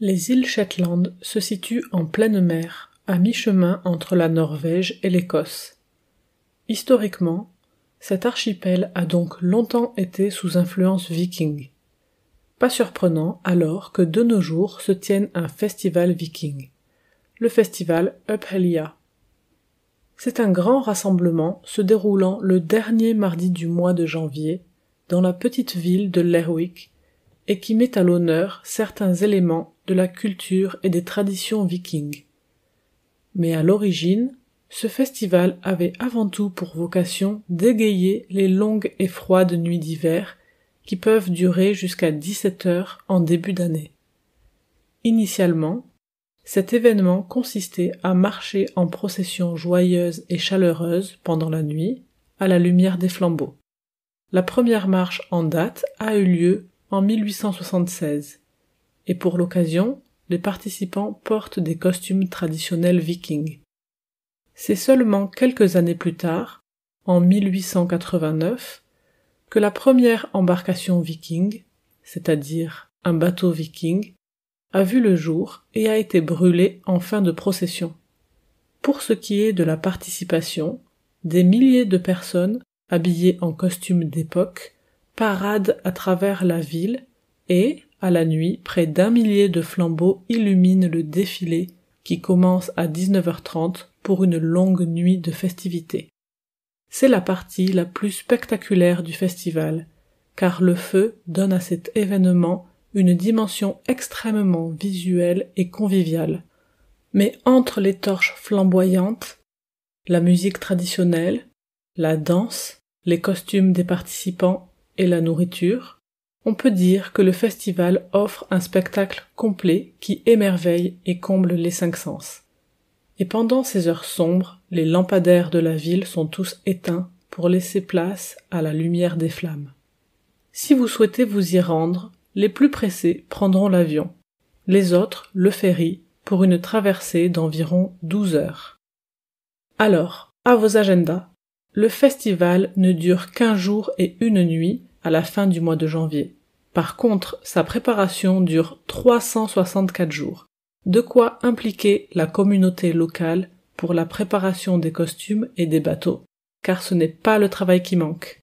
Les îles Shetland se situent en pleine mer, à mi-chemin entre la Norvège et l'Écosse. Historiquement, cet archipel a donc longtemps été sous influence viking. Pas surprenant alors que de nos jours se tienne un festival viking, le festival Uphelja. C'est un grand rassemblement se déroulant le dernier mardi du mois de janvier dans la petite ville de Lerwick et qui met à l'honneur certains éléments de la culture et des traditions vikings. Mais à l'origine, ce festival avait avant tout pour vocation d'égayer les longues et froides nuits d'hiver qui peuvent durer jusqu'à 17 heures en début d'année. Initialement, cet événement consistait à marcher en procession joyeuse et chaleureuse pendant la nuit, à la lumière des flambeaux. La première marche en date a eu lieu en 1876, et pour l'occasion, les participants portent des costumes traditionnels vikings. C'est seulement quelques années plus tard, en 1889, que la première embarcation viking, c'est-à-dire un bateau viking, a vu le jour et a été brûlée en fin de procession. Pour ce qui est de la participation, des milliers de personnes, habillées en costumes d'époque, paradent à travers la ville et, à la nuit, près d'1 millier de flambeaux illuminent le défilé qui commence à 19h30 pour une longue nuit de festivités. C'est la partie la plus spectaculaire du festival, car le feu donne à cet événement une dimension extrêmement visuelle et conviviale. Mais entre les torches flamboyantes, la musique traditionnelle, la danse, les costumes des participants et la nourriture, on peut dire que le festival offre un spectacle complet qui émerveille et comble les 5 sens. Et pendant ces heures sombres, les lampadaires de la ville sont tous éteints pour laisser place à la lumière des flammes. Si vous souhaitez vous y rendre, les plus pressés prendront l'avion, les autres le ferry pour une traversée d'environ 12 heures. Alors, à vos agendas, le festival ne dure qu'1 jour et 1 nuit à la fin du mois de janvier. Par contre, sa préparation dure 364 jours, de quoi impliquer la communauté locale pour la préparation des costumes et des bateaux, car ce n'est pas le travail qui manque.